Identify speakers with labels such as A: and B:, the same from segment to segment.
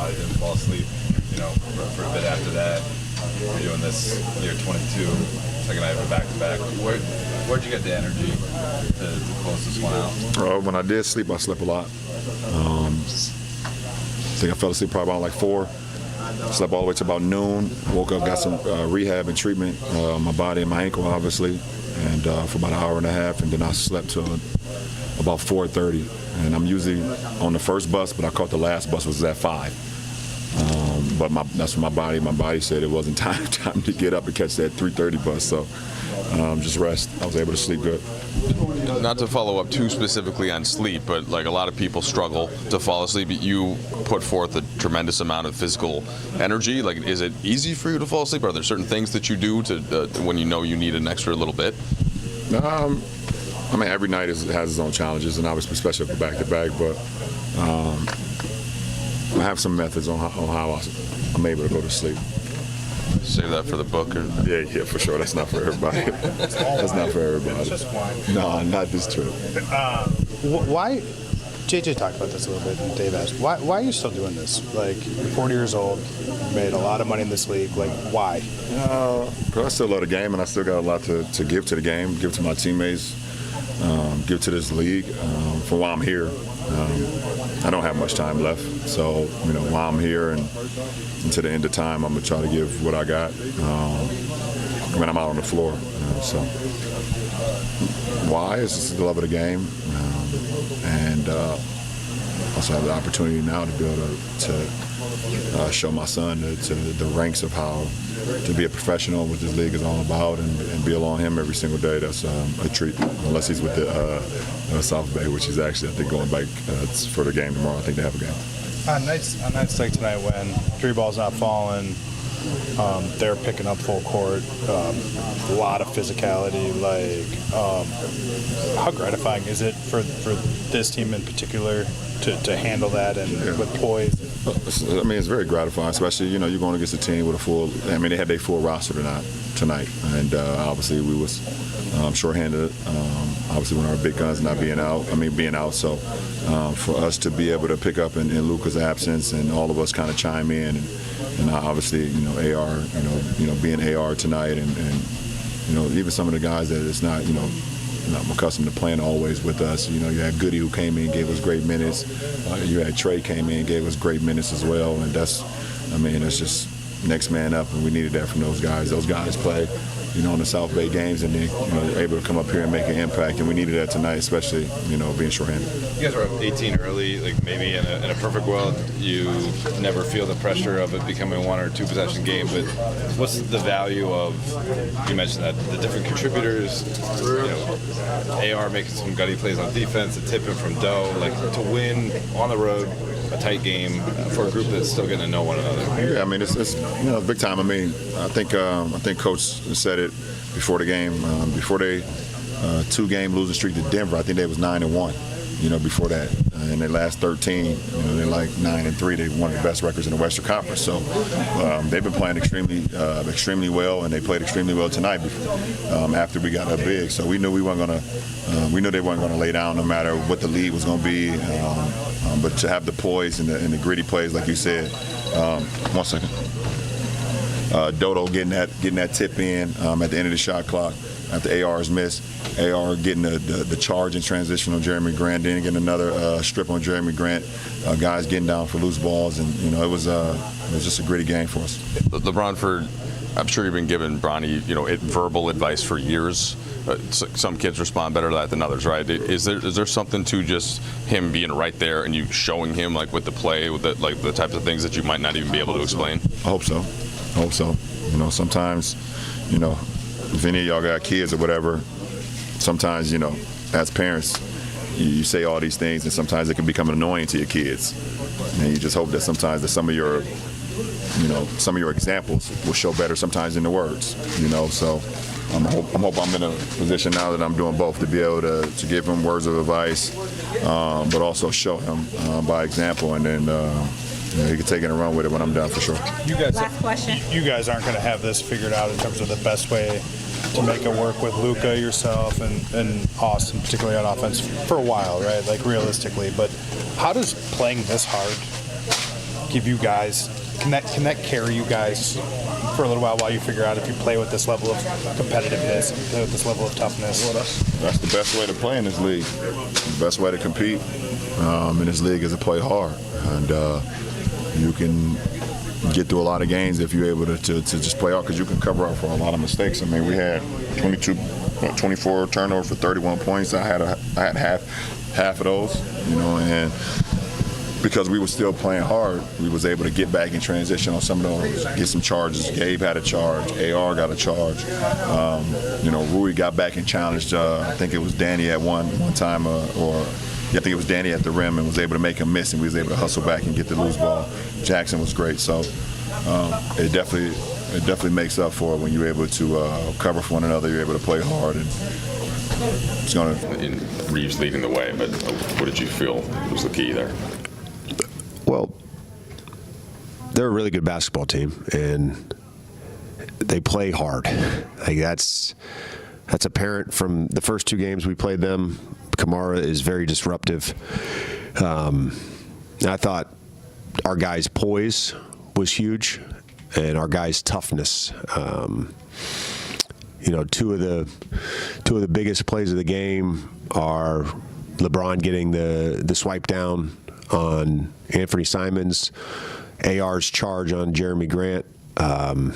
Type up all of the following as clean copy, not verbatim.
A: body didn't fall asleep, for a bit after that. You're doing this year 22, second night of a back-to-back. Where'd you get the energy to close this one out?
B: When I did sleep, I slept a lot. I think I fell asleep probably around like 4. Slept all the way to about noon. Woke up, got some rehab and treatment, my body and my ankle, obviously, and for about an hour and a half, and then I slept till about 4:30. And I'm usually on the first bus, but I caught the last bus, was at 5. But that's what my body said it wasn't time to get up and catch that 3:30 bus. So just rest. I was able to sleep good.
C: Not to follow up too specifically on sleep, but like a lot of people struggle to fall asleep. You put forth a tremendous amount of physical energy. Like, is it easy for you to fall asleep? Are there certain things that you do to when you know you need an extra little bit?
B: Every night has its own challenges, and obviously, especially for back-to-back. But I have some methods on how I'm able to go to sleep.
C: Save that for the book? Or?
B: Yeah, for sure. That's not for everybody. That's not for everybody.
D: It's just wine.
B: No, not this trip.
D: Why? JJ talked about this a little bit, and Dave asked, why are you still doing this? Like, you're 40 years old, you made a lot of money in this league. Like, why?
B: Because I still love the game, and I still got a lot to give to the game, give to my teammates, give to this league. For why I'm here, I don't have much time left. So, while I'm here and to the end of time, I'm going to try to give what I got when I'm out on the floor. So, why? It's just the love of the game. And also have the opportunity now to be able to show my son to the ranks of how to be a professional, what this league is all about, and be along him every single day. That's a treat, unless he's with the South Bay, which is actually, I think, going back for the game tomorrow. I think they have a game.
D: On nights like tonight when 3 balls not falling, they're picking up full court, a lot of physicality. How gratifying is it for this team in particular to handle that and with poise?
B: It's very gratifying, especially you're going against a team with a full. They had their full roster tonight, and obviously we was shorthanded. Obviously, one of our big guns not being out. So for us to be able to pick up in Luka's absence and all of us kind of chime in, and obviously AR, being AR tonight, and even some of the guys that it's not I'm accustomed to playing always with us. You had Goody who came in and gave us great minutes. You had Trey came in and gave us great minutes as well. And that's just next man up, and we needed that from those guys. Those guys play, in the South Bay games, and then able to come up here and make an impact. And we needed that tonight, especially being shorthanded.
A: You guys were up 18 early. Like, maybe in a perfect world, you never feel the pressure of it becoming a 1 or 2 possession game. But what's the value of? You mentioned that the different contributors. AR making some gutty plays on defense, a tip in from Doe, like to win on the road. A tight game for a group that's still getting to know one another.
B: Yeah, it's big time. I think Coach said it before the game. Before they 2-game losing streak to Denver, I think they was 9-1. Before that, in their last 13, they're like 9-3. They won the best records in the Western Conference. So they've been playing extremely well, and they played extremely well tonight. After we got up big, so we knew we weren't gonna. We knew they weren't gonna lay down, no matter what the lead was gonna be. But to have the poise and the gritty plays, like you said. 1 second. Dodo getting that tip in at the end of the shot clock after AR's miss. AR getting the charge in transition on Jeremy Grant, then getting another strip on Jeremy Grant. Guys getting down for loose balls, and it was just a gritty game for us.
C: LeBron, I'm sure you've been giving Bronny verbal advice for years. Some kids respond better to that than others, right? Is there something to just him being right there and you showing him with the play, with the types of things that you might not even be able to explain?
B: I hope so. Sometimes, if any of y'all got kids or whatever, sometimes, as parents, you say all these things, and sometimes it can become annoying to your kids. And you just hope that sometimes that some of your examples will show better sometimes than the words. So I hope I'm in a position now that I'm doing both, to be able to give him words of advice, but also show him by example, and then he can take it and run with it when I'm done, for sure.
D: Last question. You guys aren't going to have this figured out in terms of the best way to make it work with Luka, yourself, and Austin, particularly on offense, for a while, right? Realistically. But how does playing this hard give you guys? Can that carry you guys for a little while you figure out if you play with this level of competitiveness, play with this level of toughness?
B: Well, that's the best way to play in this league. The best way to compete in this league is to play hard, and you can get through a lot of games if you're able to just play hard, because you can cover up for a lot of mistakes. I mean, we had 24 turnovers for 31 points. I had half of those, and because we were still playing hard, we was able to get back in transition on some of those, get some charges. Gabe had a charge. AR got a charge. Rui got back and challenged. I think it was Danny at one time, I think it was Danny at the rim, and was able to make him miss, and we was able to hustle back and get the loose ball. Jackson was great. So it definitely makes up for it when you're able to cover for one another. You're able to play hard, and it's going to.
C: In Reeves leading the way, but what did you feel was the key there?
E: Well, they're a really good basketball team, and they play hard. Like that's apparent from the first two games we played them. Kamara is very disruptive. I thought our guys' poise was huge, and our guys' toughness. Two of the biggest plays of the game are LeBron getting the swipe down on Anthony Simons, AR's charge on Jeremy Grant. In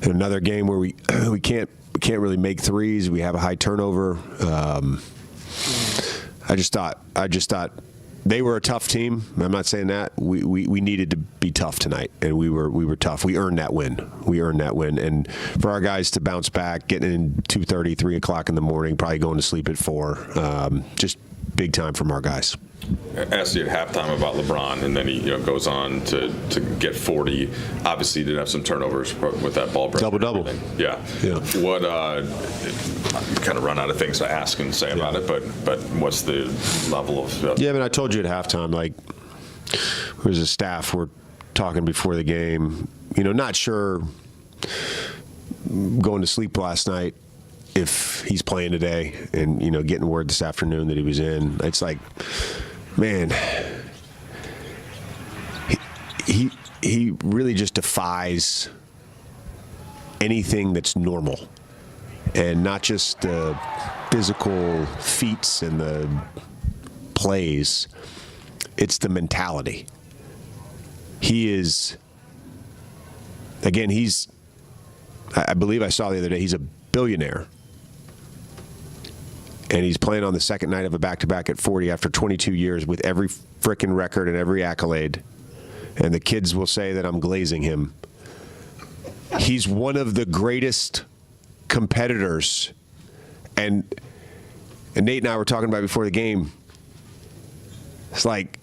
E: another game where we can't really make threes, we have a high turnover. I just thought they were a tough team. I'm not saying that. We needed to be tough tonight, and we were tough. We earned that win. And for our guys to bounce back, getting in 2:30, 3 o'clock in the morning, probably going to sleep at 4, just big time from our guys.
C: I asked you at halftime about LeBron, and then he goes on to get 40. Obviously, he did have some turnovers with that ball break.
E: Double-double.
C: Yeah. What kind of run out of things to ask and say about it, but what's the level of?
E: Yeah, I mean, I told you at halftime, like, there's a staff we're talking before the game. Not sure going to sleep last night if he's playing today, and getting word this afternoon that he was in. It's like, man, he really just defies anything that's normal, and not just the physical feats and the plays. It's the mentality. He is, again, I believe I saw the other day, he's a billionaire. And he's playing on the second night of a back-to-back at 40 after 22 years with every frickin' record and every accolade. And the kids will say that I'm glazing him. He's one of the greatest competitors. And Nate and I were talking about before the game. It's like,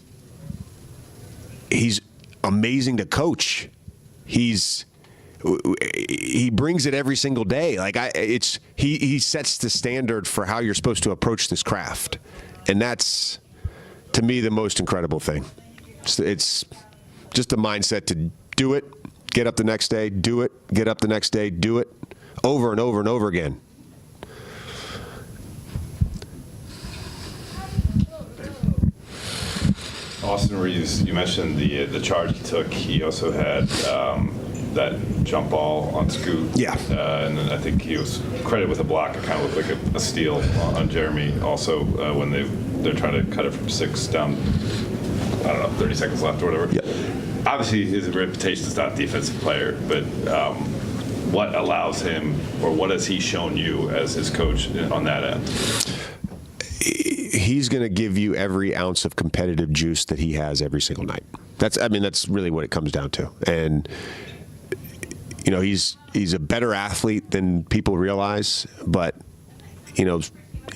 E: he's amazing to coach. He brings it every single day. Like he sets the standard for how you're supposed to approach this craft, and that's, to me, the most incredible thing. It's just a mindset to do it, get up the next day, do it, get up the next day, do it, over and over and over again.
A: Austin Reeves, you mentioned the charge he took. He also had that jump ball on Scoot.
E: Yeah.
A: And then I think he was credited with a block. It kind of looked like a steal on Jeremy. Also, when they're trying to cut it from 6 down, I don't know, 30 seconds left or whatever.
E: Yeah.
A: Obviously, his reputation is not a defensive player, but what allows him, or what has he shown you as his coach on that end?
E: He's going to give you every ounce of competitive juice that he has every single night. That's really what it comes down to. And he's a better athlete than people realize, but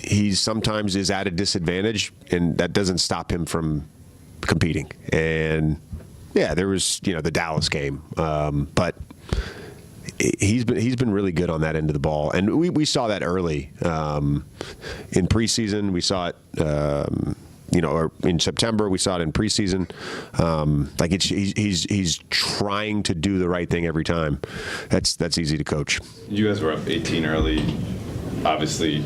E: he sometimes is at a disadvantage, and that doesn't stop him from competing. And yeah, there was the Dallas game, but he's been really good on that end of the ball, and we saw that early in preseason. We saw it, or in September. We saw it in preseason. He's trying to do the right thing every time. That's easy to coach.
A: You guys were up 18 early. Obviously,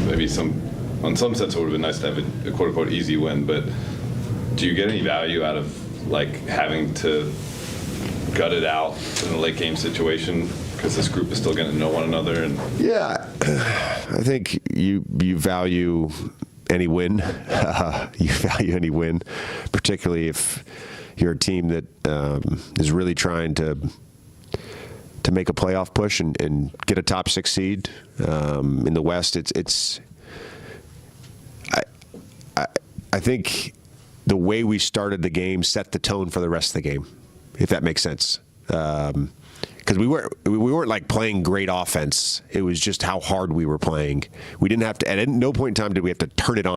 A: maybe in some sense it would have been nice to have a quote unquote easy win, but do you get any value out of like having to gut it out in a late game situation because this group is still getting to know one another? And
E: yeah, I think you value any win. You value any win, particularly if you're a team that is really trying to make a playoff push and get a top 6 seed in the West. I think the way we started the game set the tone for the rest of the game, if that makes sense. Because we weren't like playing great offense. It was just how hard we were playing. We didn't have to. At no point in time did we have to turn it on.